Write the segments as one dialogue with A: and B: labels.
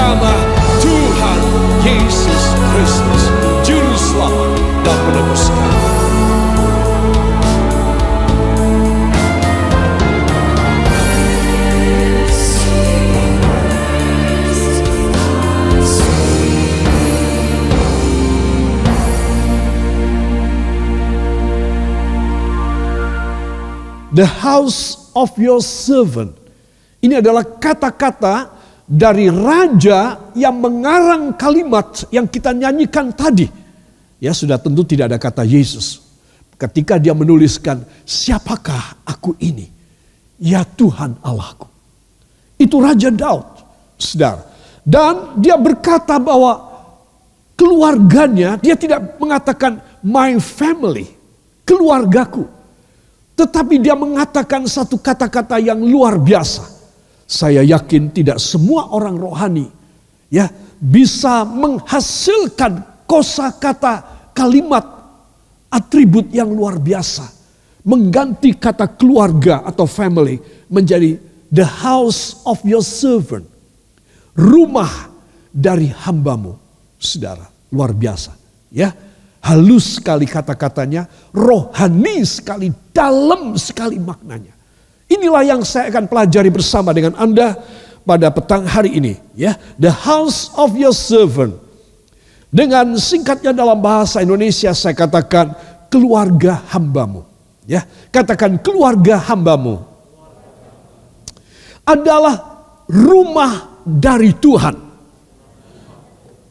A: nama Tuhan Yesus Kristus, Juru Selamat dan Penebus kami. The house of your servant. Ini adalah kata-kata dari raja yang mengarang kalimat yang kita nyanyikan tadi. Ya, sudah tentu tidak ada kata Yesus. Ketika dia menuliskan, siapakah aku ini? Ya Tuhan Allahku. Itu Raja Daud, saudara. Dan dia berkata bahwa keluarganya, dia tidak mengatakan my family, keluargaku. Tetapi dia mengatakan satu kata-kata yang luar biasa. Saya yakin tidak semua orang rohani ya bisa menghasilkan kosakata kalimat atribut yang luar biasa. Mengganti kata keluarga atau family menjadi the house of your servant. Rumah dari hambamu, saudara. Luar biasa ya. Halus sekali kata-katanya, rohani sekali, dalam sekali maknanya. Inilah yang saya akan pelajari bersama dengan Anda pada petang hari ini. Ya, the house of your servant. Dengan singkatnya dalam bahasa Indonesia saya katakan keluarga hambamu. Ya, katakan keluarga hambamu adalah rumah dari Tuhan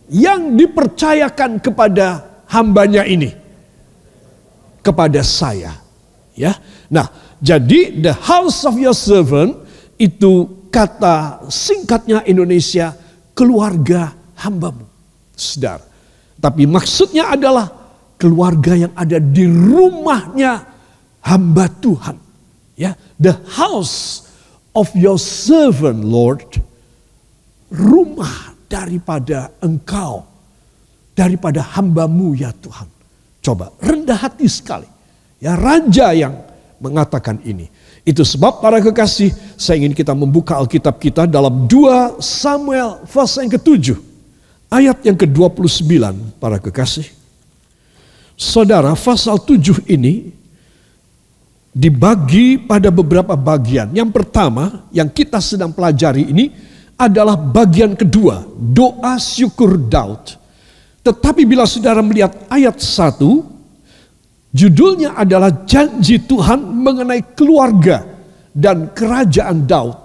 A: yang dipercayakan kepada hambanya ini, kepada saya. Ya, nah, jadi the house of your servant itu kata singkatnya Indonesia keluarga hambamu, saudara. Tapi maksudnya adalah keluarga yang ada di rumahnya hamba Tuhan. Ya, the house of your servant, Lord, rumah daripada engkau, daripada hambamu ya Tuhan. Coba rendah hati sekali. Ya, raja yang mengatakan ini. Itu sebab para kekasih, saya ingin kita membuka Alkitab kita dalam 2 Samuel pasal yang ke-7. Ayat yang ke-29 para kekasih. Saudara, pasal 7 ini dibagi pada beberapa bagian. Yang pertama yang kita sedang pelajari ini adalah bagian kedua. Doa syukur Daud. Tetapi bila saudara melihat ayat 1, judulnya adalah janji Tuhan mengenai keluarga dan kerajaan Daud.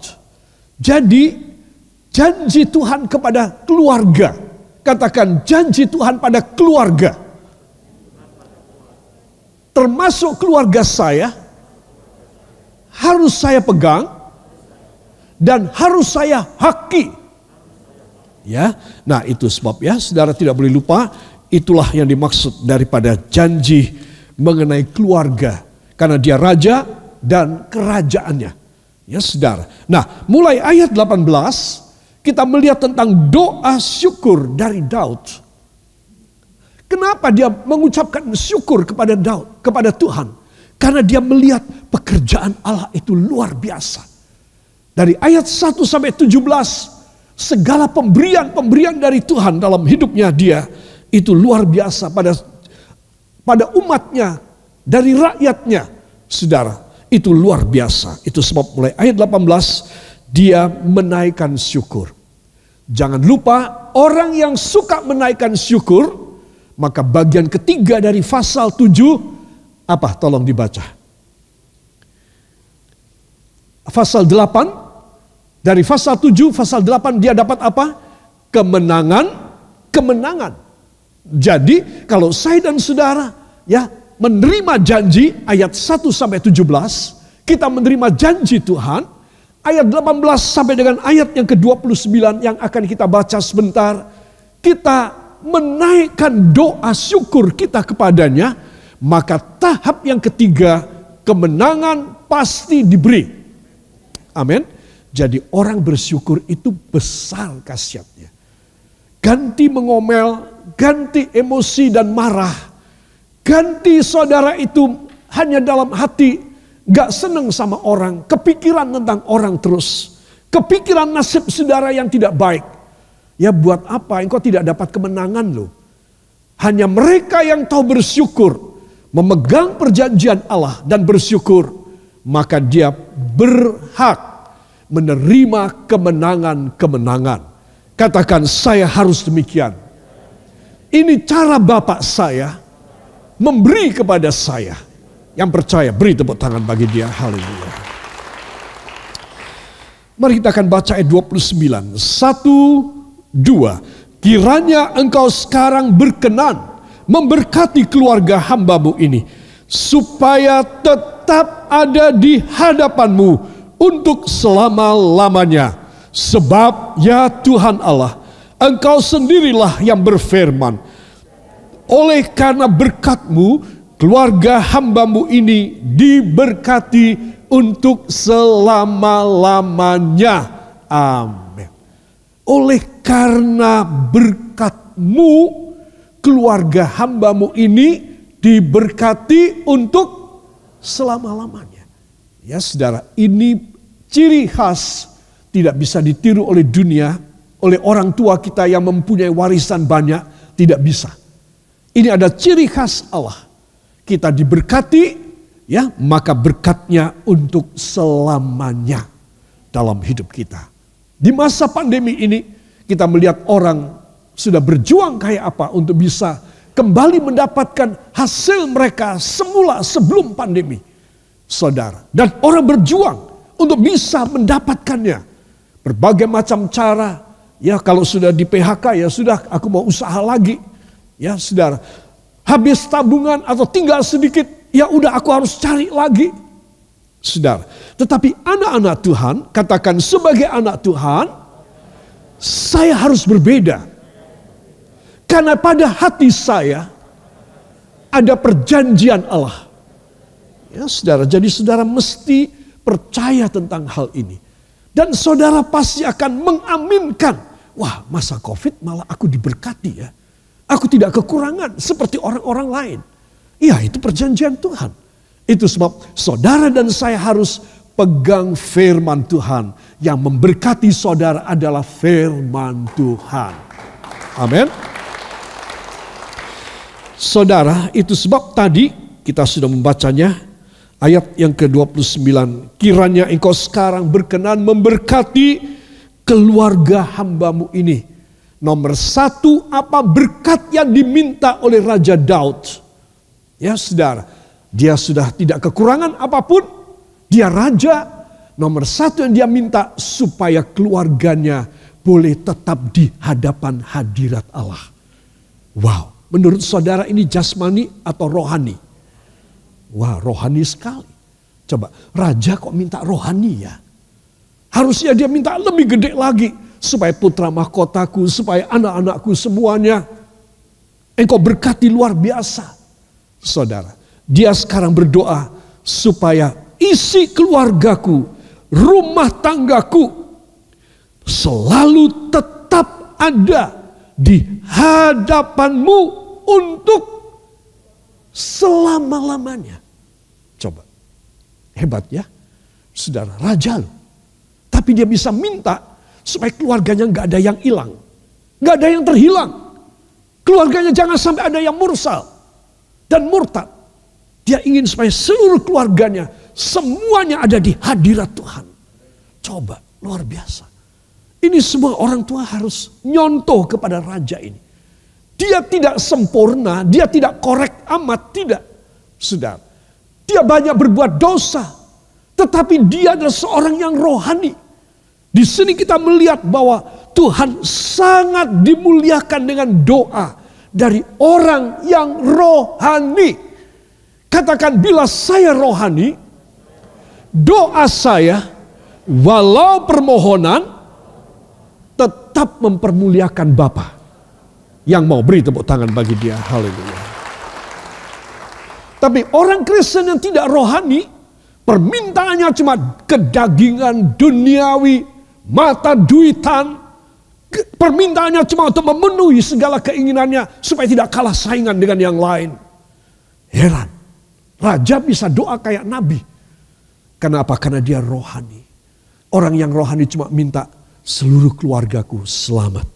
A: Jadi janji Tuhan kepada keluarga. Katakan janji Tuhan pada keluarga. Termasuk keluarga saya. Harus saya pegang. Dan harus saya haki. Ya, nah itu sebab ya saudara tidak boleh lupa, itulah yang dimaksud daripada janji mengenai keluarga, karena dia raja dan kerajaannya. Ya saudara. Nah, mulai ayat 18 kita melihat tentang doa syukur dari Daud. Kenapa dia mengucapkan syukur kepada Daud, kepada Tuhan? Karena dia melihat pekerjaan Allah itu luar biasa. Dari ayat 1 sampai 17 segala pemberian dari Tuhan dalam hidupnya dia itu luar biasa pada umatnya, dari rakyatnya, saudara, itu luar biasa. Itu sebab mulai ayat 18 dia menaikkan syukur. Jangan lupa orang yang suka menaikkan syukur, maka bagian ketiga dari pasal 7 apa? Tolong dibaca. Pasal 8. Dari pasal 7, pasal 8 dia dapat apa? Kemenangan. Jadi kalau saya dan saudara ya menerima janji ayat 1 sampai 17, kita menerima janji Tuhan. Ayat 18 sampai dengan ayat yang ke-29 yang akan kita baca sebentar. Kita menaikkan doa syukur kita kepadanya. Maka tahap yang ketiga, kemenangan pasti diberi. Amin. Jadi orang bersyukur itu besar khasiatnya. Ganti mengomel, ganti emosi dan marah. Ganti saudara itu hanya dalam hati gak seneng sama orang. Kepikiran tentang orang terus. Kepikiran nasib saudara yang tidak baik. Ya buat apa? Engkau tidak dapat kemenangan loh. Hanya mereka yang tahu bersyukur, memegang perjanjian Allah dan bersyukur, maka dia berhak menerima kemenangan-kemenangan. Katakan, saya harus demikian. Ini cara Bapak saya memberi kepada saya. Yang percaya, beri tepuk tangan bagi dia. Haleluya. Mari kita akan baca ayat 29. 1, 2. Kiranya engkau sekarang berkenan memberkati keluarga hamba-Mu ini, supaya tetap ada di hadapan-Mu untuk selama-lamanya. Sebab ya Tuhan Allah, Engkau sendirilah yang berfirman, oleh karena berkat-Mu, keluarga hamba-Mu ini diberkati untuk selama-lamanya. Amin. Oleh karena berkat-Mu, keluarga hamba-Mu ini diberkati untuk selama-lamanya. Ya saudara, ini ciri khas tidak bisa ditiru oleh dunia, oleh orang tua kita yang mempunyai warisan banyak, tidak bisa. Ini ada ciri khas Allah. Kita diberkati, ya, maka berkatnya untuk selamanya dalam hidup kita. Di masa pandemi ini kita melihat orang sudah berjuang kayak apa untuk bisa kembali mendapatkan hasil mereka semula sebelum pandemi. Saudara, dan orang berjuang untuk bisa mendapatkannya. Berbagai macam cara, ya kalau sudah di PHK ya sudah aku mau usaha lagi. Ya saudara, habis tabungan atau tinggal sedikit, ya udah aku harus cari lagi. Saudara, tetapi anak-anak Tuhan, katakan sebagai anak Tuhan, saya harus berbeda. Karena pada hati saya ada perjanjian Allah. Ya saudara, jadi saudara mesti percaya tentang hal ini. Dan saudara pasti akan mengaminkan, wah masa COVID malah aku diberkati ya. Aku tidak kekurangan seperti orang-orang lain. Iya, itu perjanjian Tuhan. Itu sebab saudara dan saya harus pegang firman Tuhan. Yang memberkati saudara adalah firman Tuhan. Amin. Saudara, itu sebab tadi kita sudah membacanya. Ayat yang ke-29. Kiranya engkau sekarang berkenan memberkati keluarga hamba-Mu ini. Nomor 1, apa berkat yang diminta oleh Raja Daud? Ya saudara, dia sudah tidak kekurangan apapun. Dia raja. Nomor 1 yang dia minta supaya keluarganya boleh tetap di hadapan hadirat Allah. Wow, menurut saudara ini jasmani atau rohani? Wah, rohani sekali. Coba, raja kok minta rohani ya? Harusnya dia minta lebih gede lagi. Supaya putra mahkotaku, supaya anak-anakku semuanya engkau berkati luar biasa. Saudara, dia sekarang berdoa supaya isi keluargaku, rumah tanggaku selalu tetap ada di hadapan-Mu untuk selama-lamanya. Coba, hebat ya, saudara, raja loh. Tapi dia bisa minta supaya keluarganya gak ada yang hilang, gak ada yang terhilang. Keluarganya jangan sampai ada yang mursal dan murtad. Dia ingin supaya seluruh keluarganya semuanya ada di hadirat Tuhan. Coba, luar biasa. Ini semua orang tua harus nyontoh kepada raja ini. Dia tidak sempurna, dia tidak korek amat, tidak. Saudara, dia banyak berbuat dosa, tetapi dia adalah seorang yang rohani. Di sini kita melihat bahwa Tuhan sangat dimuliakan dengan doa dari orang yang rohani. Katakan, bila saya rohani, doa saya walau permohonan tetap mempermuliakan Bapa. Yang mau beri tepuk tangan bagi dia. Haleluya. Tapi orang Kristen yang tidak rohani, permintaannya cuma kedagingan, duniawi, mata duitan. Permintaannya cuma untuk memenuhi segala keinginannya supaya tidak kalah saingan dengan yang lain. Heran. Raja bisa doa kayak nabi. Kenapa? Karena dia rohani. Orang yang rohani cuma minta seluruh keluargaku selamat.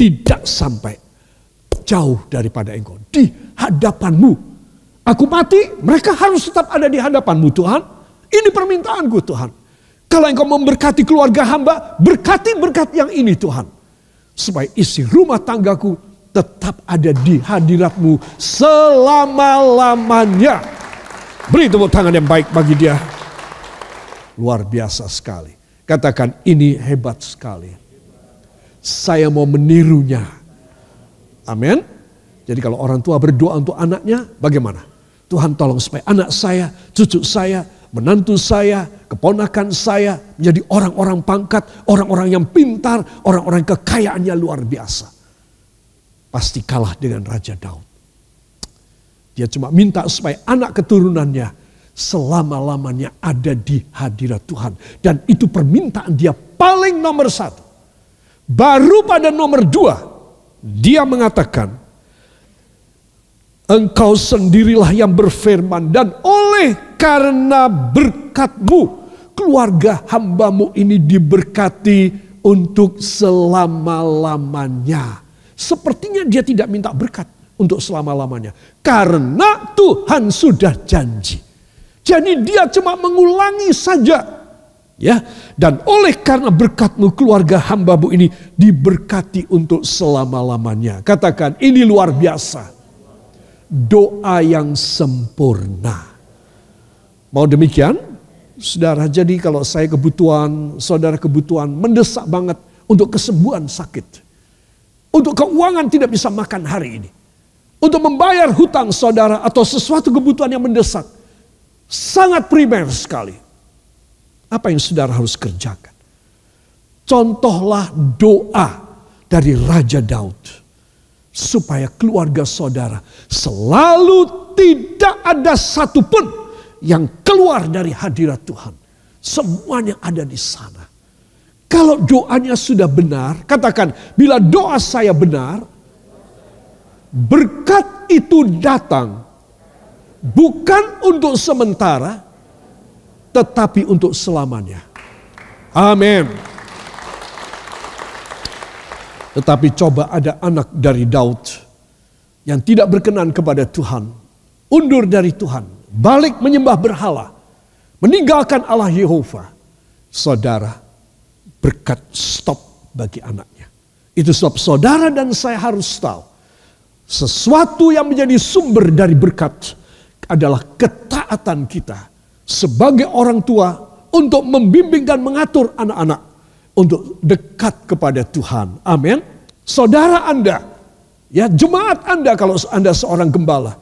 A: tidak sampai jauh daripada Engkau. Di hadapan-Mu. Aku mati, mereka harus tetap ada di hadapan-Mu Tuhan. Ini permintaanku Tuhan. Kalau Engkau memberkati keluarga hamba, berkati berkat yang ini Tuhan. Supaya isi rumah tanggaku tetap ada di hadirat-Mu selama-lamanya. Beri tepuk tangan yang baik bagi dia. Luar biasa sekali. Katakan, ini hebat sekali. Saya mau menirunya. Amin. Jadi kalau orang tua berdoa untuk anaknya, bagaimana? Tuhan tolong supaya anak saya, cucu saya, menantu saya, keponakan saya menjadi orang-orang pangkat, orang-orang yang pintar, orang-orang kekayaannya luar biasa. Pasti kalah dengan Raja Daud. Dia cuma minta supaya anak keturunannya selama-lamanya ada di hadirat Tuhan. Dan itu permintaan dia paling nomor 1. Baru pada nomor 2, dia mengatakan, Engkau sendirilah yang berfirman, dan oleh karena berkat-Mu, keluarga hamba-Mu ini diberkati untuk selama-lamanya. Sepertinya dia tidak minta berkat untuk selama-lamanya. Karena Tuhan sudah janji. Jadi dia cuma mengulangi saja. Ya, dan oleh karena berkat-Mu, keluarga hamba-Mu ini diberkati untuk selama-lamanya. Katakan, ini luar biasa. Doa yang sempurna. Mau demikian? Saudara, jadi kalau saya kebutuhan, saudara kebutuhan mendesak banget untuk kesembuhan sakit. Untuk keuangan tidak bisa makan hari ini. Untuk membayar hutang saudara atau sesuatu kebutuhan yang mendesak. Sangat primer sekali. Apa yang saudara harus kerjakan? Contohlah doa dari Raja Daud. Supaya keluarga saudara selalu tidak ada satupun yang keluar dari hadirat Tuhan. Semuanya ada di sana. Kalau doanya sudah benar, katakan, bila doa saya benar, berkat itu datang bukan untuk sementara, tetapi untuk selamanya. Amin. Tetapi coba ada anak dari Daud yang tidak berkenan kepada Tuhan, undur dari Tuhan, balik menyembah berhala, meninggalkan Allah Yehova. Saudara, berkat stop bagi anaknya. Itu sebab saudara dan saya harus tahu, sesuatu yang menjadi sumber dari berkat adalah ketaatan kita sebagai orang tua untuk membimbing dan mengatur anak-anak untuk dekat kepada Tuhan. Amin. Saudara Anda, ya jemaat Anda, kalau Anda seorang gembala,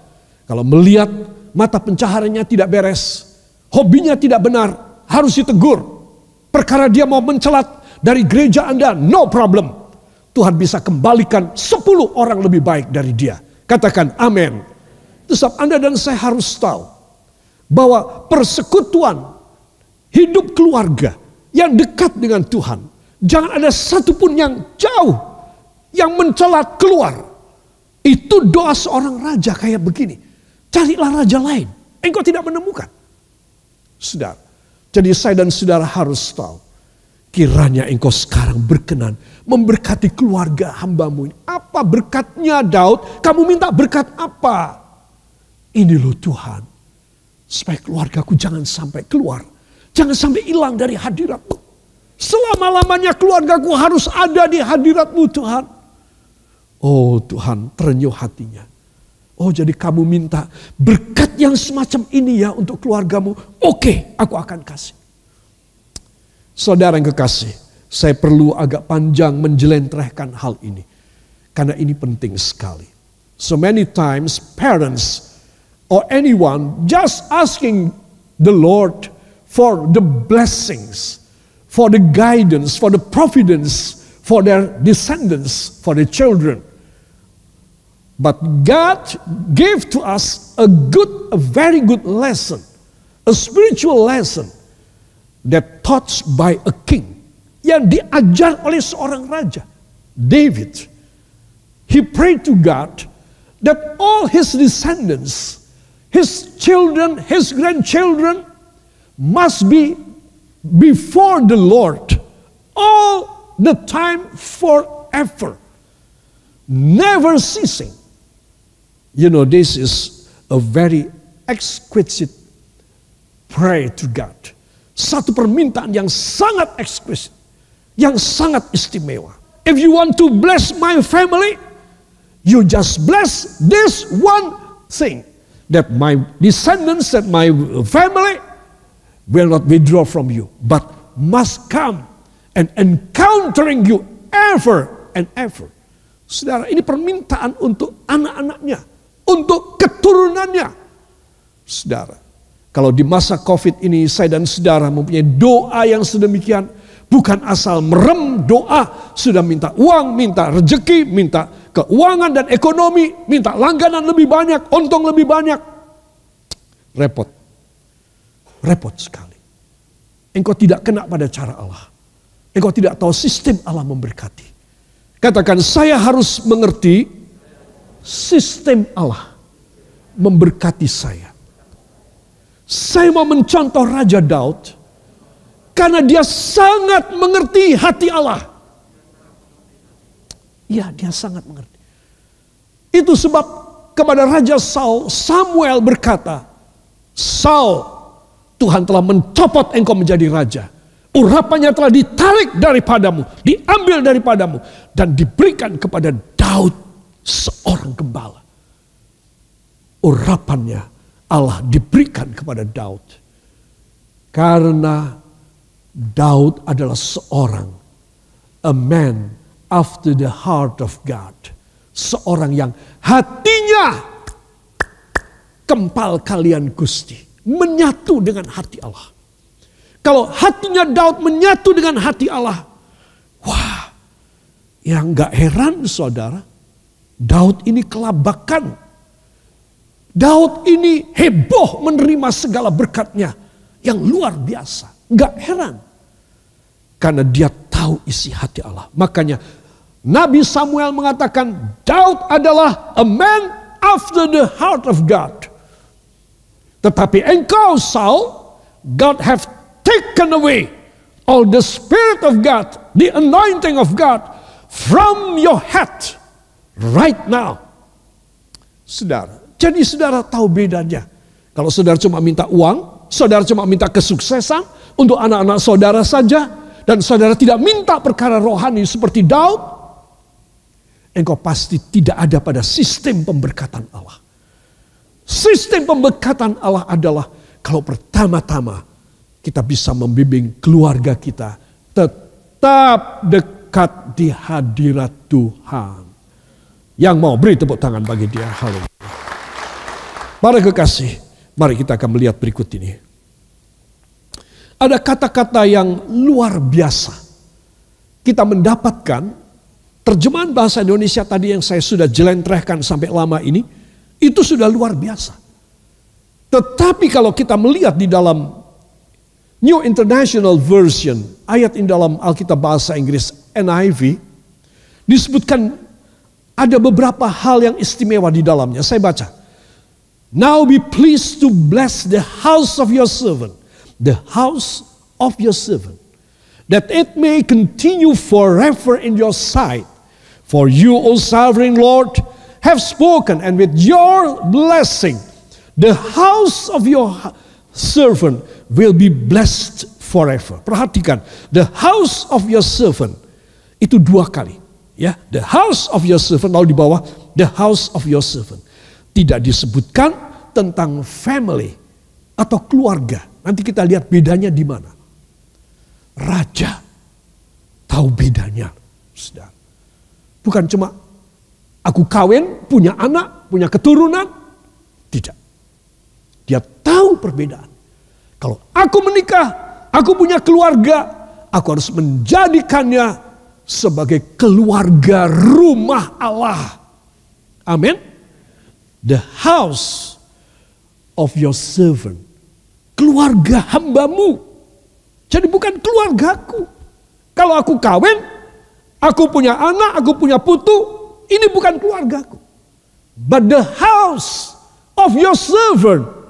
A: kalau melihat mata pencahariannya tidak beres, hobinya tidak benar, harus ditegur. Perkara dia mau mencelat dari gereja Anda, no problem. Tuhan bisa kembalikan 10 orang lebih baik dari dia. Katakan amin. Itu sebab Anda dan saya harus tahu bahwa persekutuan hidup keluarga yang dekat dengan Tuhan, jangan ada satupun yang jauh, yang mencelat keluar. Itu doa seorang raja kayak begini. Carilah raja lain, engkau tidak menemukan. Saudara, jadi saya dan saudara harus tahu, kiranya engkau sekarang berkenan memberkati keluarga hamba-Mu ini. Apa berkatnya Daud? Kamu minta berkat apa? Ini loh Tuhan, supaya keluargaku jangan sampai keluar. Jangan sampai hilang dari hadirat-Mu. Selama-lamanya keluargaku harus ada di hadirat-Mu Tuhan. Oh Tuhan, terenyuh hatinya. Oh jadi kamu minta berkat yang semacam ini ya untuk keluargamu. Oke, aku akan kasih. Saudara yang kekasih, saya perlu agak panjang menjelentrehkan hal ini. Karena ini penting sekali. So many times parents or anyone just asking the Lord for the blessings, for the guidance, for the providence, for their descendants, for their children. But God gave to us a very good lesson, a spiritual lesson that taught by a king, yang diajar oleh seorang raja, David. He prayed to God that all his descendants, his children, his grandchildren must be before the Lord all the time forever. never ceasing. You know, this is a very exquisite prayer to God. Satu permintaan yang sangat exquisite, yang sangat istimewa. If you want to bless my family, you just bless this one thing, that my descendants, that my family will not withdraw from you, but must come and encountering you ever and ever. Saudara, ini permintaan untuk anak-anaknya, untuk keturunannya. Saudara, kalau di masa COVID ini saya dan saudara mempunyai doa yang sedemikian, bukan asal merem doa, sudah minta uang, minta rezeki, minta keuangan dan ekonomi, minta langganan lebih banyak, untung lebih banyak. Repot. Repot sekali. Engkau tidak kena pada cara Allah. Engkau tidak tahu sistem Allah memberkati. Katakan, saya harus mengerti sistem Allah memberkati saya. Saya mau mencontoh Raja Daud karena dia sangat mengerti hati Allah. Ya, dia sangat mengerti. Itu sebab kepada Raja Saul, Samuel berkata, Saul, Tuhan telah mencopot engkau menjadi raja. Urapannya telah ditarik daripadamu, diambil daripadamu, dan diberikan kepada Daud, seorang gembala. Urapannya Allah diberikan kepada Daud. Karena Daud adalah seorang, a man after the heart of God. Seorang yang hatinya kempal kalian Gusti, menyatu dengan hati Allah. Kalau hatinya Daud menyatu dengan hati Allah, wah, yang gak heran saudara, Daud ini kelabakan. Daud ini heboh menerima segala berkatnya yang luar biasa. Gak heran. Karena dia tahu isi hati Allah. Makanya Nabi Samuel mengatakan Daud adalah a man after the heart of God. Tetapi engkau Saul, God have taken away all the Spirit of God, the anointing of God from your head right now. Saudara, jadi saudara tahu bedanya. Kalau saudara cuma minta uang, saudara cuma minta kesuksesan untuk anak-anak saudara saja, dan saudara tidak minta perkara rohani seperti Daud, engkau pasti tidak ada pada sistem pemberkatan Allah. Sistem pemberkatan Allah adalah kalau pertama-tama kita bisa membimbing keluarga kita tetap dekat di hadirat Tuhan. Yang mau beri tepuk tangan bagi dia. Haleluya. Para kekasih, mari kita akan melihat berikut ini. Ada kata-kata yang luar biasa. Kita mendapatkan terjemahan bahasa Indonesia tadi yang saya sudah jelentrehkan sampai lama ini, itu sudah luar biasa. Tetapi kalau kita melihat di dalam New International Version, ayat in dalam Alkitab bahasa Inggris NIV, disebutkan ada beberapa hal yang istimewa di dalamnya. Saya baca. Now be pleased to bless the house of your servant, the house of your servant, that it may continue forever in your sight. For you, O sovereign Lord, have spoken, and with your blessing, the house of your servant will be blessed forever. Perhatikan, the house of your servant itu dua kali, ya. The house of your servant, lalu di bawah the house of your servant. Tidak disebutkan tentang family atau keluarga. Nanti kita lihat bedanya di mana. Raja tahu bedanya, saudara. Bukan cuma aku kawin, punya anak, punya keturunan. Tidak. Dia tahu perbedaan. Kalau aku menikah, aku punya keluarga, aku harus menjadikannya sebagai keluarga rumah Allah. Amin. The house of your servant. Keluarga hambamu. Jadi bukan keluargaku. Kalau aku kawin, aku punya anak, aku punya putu, ini bukan keluargaku. But the house of your servant.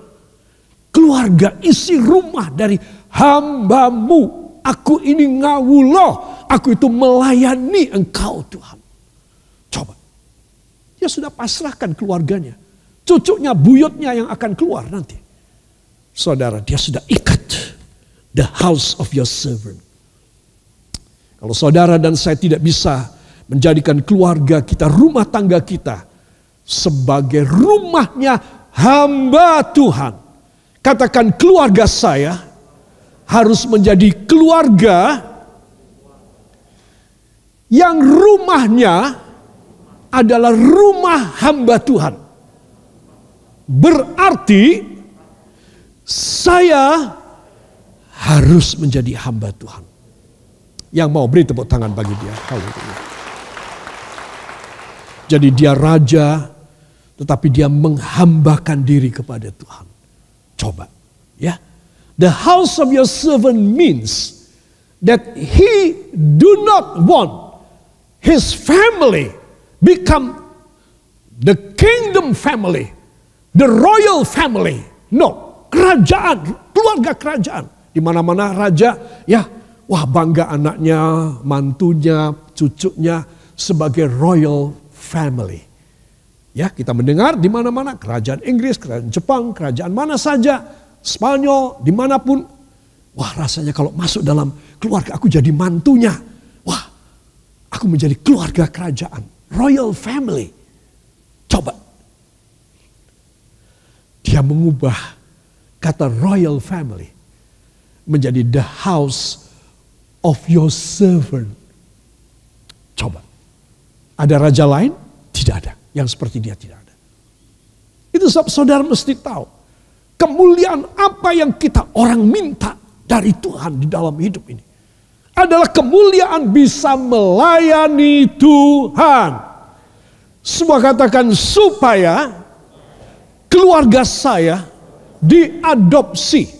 A: Keluarga, isi rumah dari hambamu. Aku ini ngawuloh. Aku itu melayani engkau Tuhan. Coba. Dia sudah pasrahkan keluarganya. Cucunya, buyutnya yang akan keluar nanti. Saudara, dia sudah ikat the house of your servant. Kalau saudara dan saya tidak bisa menjadikan keluarga kita, rumah tangga kita sebagai rumahnya hamba Tuhan. Katakan, keluarga saya harus menjadi keluarga yang rumahnya adalah rumah hamba Tuhan. Berarti saya harus menjadi hamba Tuhan. Yang mau beri tepuk tangan bagi dia. Haleluya. Jadi dia raja, tetapi dia menghambakan diri kepada Tuhan. Coba, ya. The house of your servant means that he do not want his family become the kingdom family, the royal family. No, kerajaan, keluarga kerajaan. Di mana-mana raja, ya, wah bangga anaknya, mantunya, cucunya sebagai royal family. Ya, kita mendengar di mana-mana kerajaan Inggris, kerajaan Jepang, kerajaan mana saja, Spanyol, dimanapun. Wah, rasanya kalau masuk dalam keluarga aku jadi mantunya. Wah, aku menjadi keluarga kerajaan, royal family. Coba. Dia mengubah kata royal family menjadi the house of your servant. Coba. Ada raja lain? Tidak ada. Yang seperti dia tidak ada. Itu sebab saudara mesti tahu. Kemuliaan apa yang kita orang minta dari Tuhan di dalam hidup ini. Adalah kemuliaan bisa melayani Tuhan. Semua katakan, supaya keluarga saya diadopsi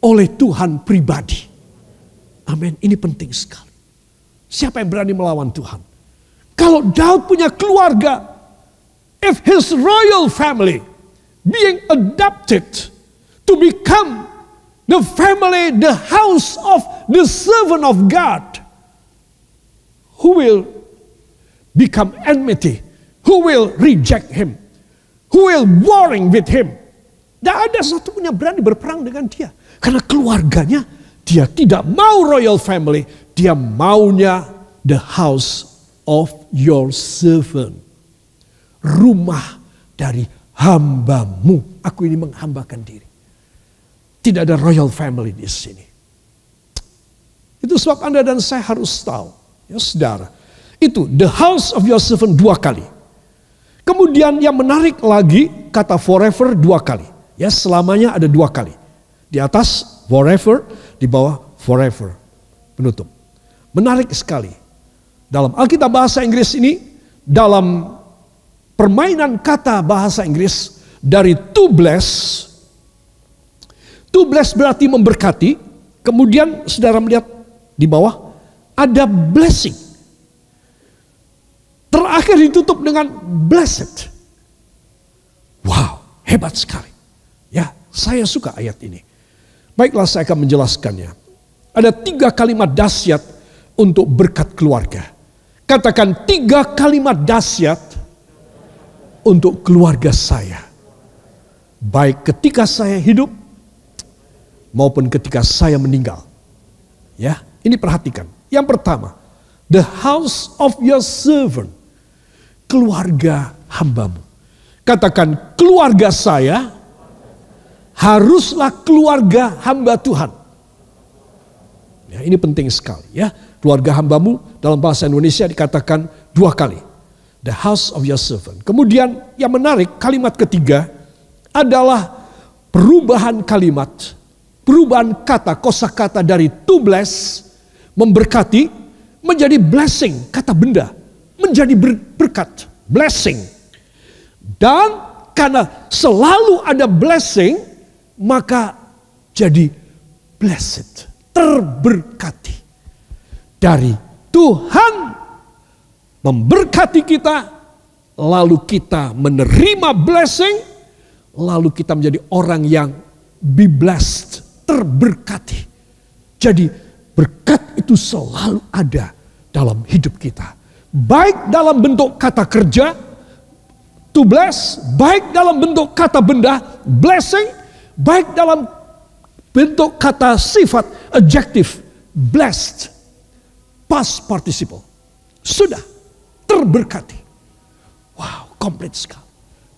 A: oleh Tuhan pribadi. Amin. Ini penting sekali. Siapa yang berani melawan Tuhan? Kalau Daud punya keluarga, if his royal family being adopted to become the family, the house of the servant of God, who will become enmity, who will reject him, who will warring with him. Tidak ada satu pun yang berani berperang dengan dia. Karena keluarganya, dia tidak mau royal family, dia maunya the house of your servant. Rumah dari hambamu. Aku ini menghambakan diri. Tidak ada royal family di sini. Itu sebab Anda dan saya harus tahu. Ya saudara. Itu the house of your servant 2 kali. Kemudian yang menarik lagi kata forever 2 kali. Ya selamanya ada 2 kali. Di atas forever, di bawah forever. Penutup. Menarik sekali. Dalam Alkitab bahasa Inggris ini, dalam permainan kata bahasa Inggris dari to bless berarti memberkati. Kemudian saudara melihat di bawah ada blessing. Terakhir ditutup dengan blessed. Wow, hebat sekali. Ya, saya suka ayat ini. Baiklah, saya akan menjelaskannya. Ada 3 kalimat dahsyat untuk berkat keluarga. Katakan 3 kalimat dahsyat untuk keluarga saya. Baik ketika saya hidup maupun ketika saya meninggal. Ya, ini perhatikan. Yang pertama, the house of your servant. Keluarga hambamu. Katakan, keluarga saya haruslah keluarga hamba Tuhan. Ya, ini penting sekali ya. Keluarga hambamu dalam bahasa Indonesia dikatakan 2 kali. The house of your servant. Kemudian yang menarik kalimat ketiga adalah perubahan kalimat. Perubahan kata, kosakata dari to bless, memberkati, menjadi blessing, kata benda. Menjadi berkat, blessing. Dan karena selalu ada blessing, maka jadi blessed, terberkati. Dari Tuhan memberkati kita, lalu kita menerima blessing, lalu kita menjadi orang yang be blessed, terberkati. Jadi berkat itu selalu ada dalam hidup kita. baik dalam bentuk kata kerja, to bless, baik dalam bentuk kata benda, blessing, baik dalam bentuk kata sifat, adjective, blessed, past participle. Sudah terberkati. Wow, komplit sekali.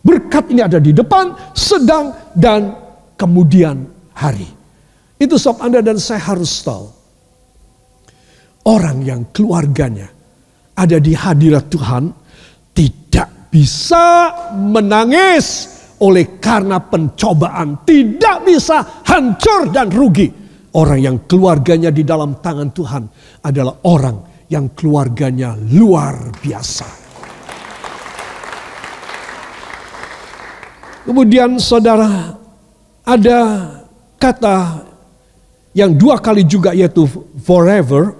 A: Berkat ini ada di depan, sedang, dan kemudian hari. Itu sebab Anda dan saya harus tahu. Orang yang keluarganya ada di hadirat Tuhan tidak bisa menangis oleh karena pencobaan. Tidak bisa hancur dan rugi. Orang yang keluarganya di dalam tangan Tuhan adalah orang yang keluarganya luar biasa. Kemudian saudara, ada kata yang dua kali juga, yaitu forever,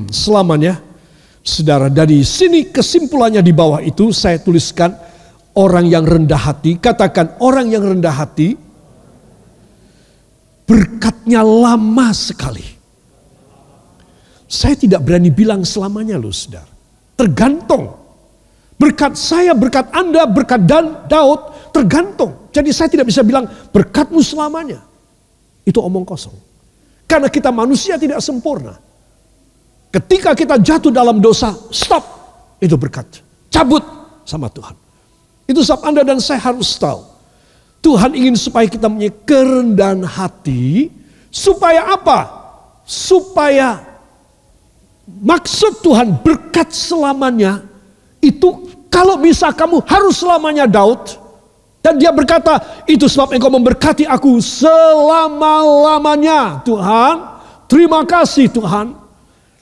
A: selamanya. Saudara, dari sini kesimpulannya di bawah itu saya tuliskan orang yang rendah hati. Katakan, orang yang rendah hati berkatnya lama sekali. Saya tidak berani bilang selamanya loh saudara. Tergantung. Berkat saya, berkat Anda, berkat Daud, tergantung. Jadi saya tidak bisa bilang berkatmu selamanya. Itu omong kosong. Karena kita manusia tidak sempurna. Ketika kita jatuh dalam dosa, stop. Itu berkat. Cabut sama Tuhan. Itu sebab Anda dan saya harus tahu. Tuhan ingin supaya kita punya kerendahan hati. Supaya apa? Supaya maksud Tuhan berkat selamanya. Itu kalau bisa kamu harus selamanya Daud. Dan dia berkata, itu sebab engkau memberkati aku selama-lamanya. Tuhan, terima kasih Tuhan.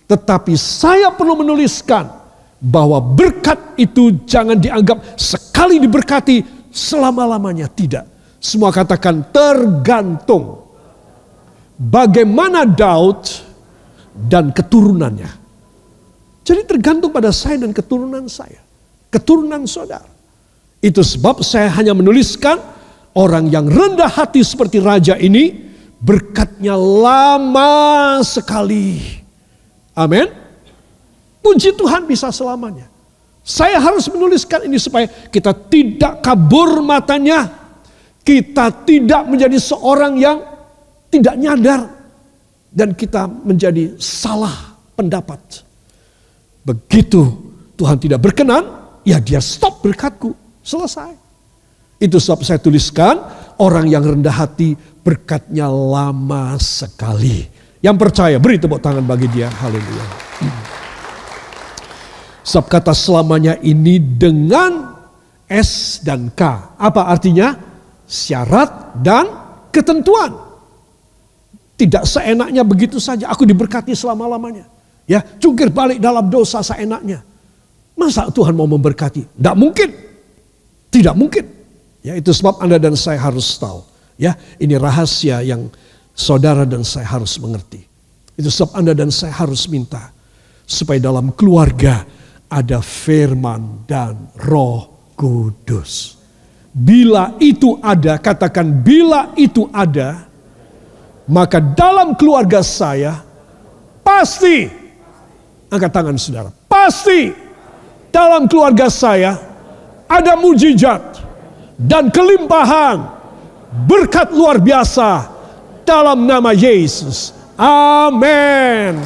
A: Tetapi saya perlu menuliskan bahwa berkat itu jangan dianggap sekali diberkati selama-lamanya. Tidak. Semua katakan tergantung. Bagaimana Daud dan keturunannya. Jadi tergantung pada saya dan keturunan saya. Keturunan saudara. Itu sebab saya hanya menuliskan orang yang rendah hati seperti raja ini. Berkatnya lama sekali. Amin. Puji Tuhan bisa selamanya. Saya harus menuliskan ini supaya kita tidak kabur matanya. Kita tidak menjadi seorang yang tidak nyadar. Dan kita menjadi salah pendapat. Begitu Tuhan tidak berkenan, ya dia stop berkatku. Selesai. Itu sebab saya tuliskan orang yang rendah hati berkatnya lama sekali. Yang percaya beri tepuk tangan bagi dia. Haleluya. Sebab kata selamanya ini dengan S dan K. Apa artinya? Syarat dan ketentuan. Tidak seenaknya begitu saja. Aku diberkati selama-lamanya. Ya, jungkir balik dalam dosa seenaknya. Masa Tuhan mau memberkati? Tidak mungkin. Tidak mungkin. Ya, itu sebab Anda dan saya harus tahu. Ya, ini rahasia yang saudara dan saya harus mengerti. Itu sebab Anda dan saya harus minta supaya dalam keluarga ada firman dan Roh Kudus. Bila itu ada, katakan bila itu ada, maka dalam keluarga saya pasti, angkat tangan saudara, pasti dalam keluarga saya ada mujizat dan kelimpahan berkat luar biasa dalam nama Yesus. Amin.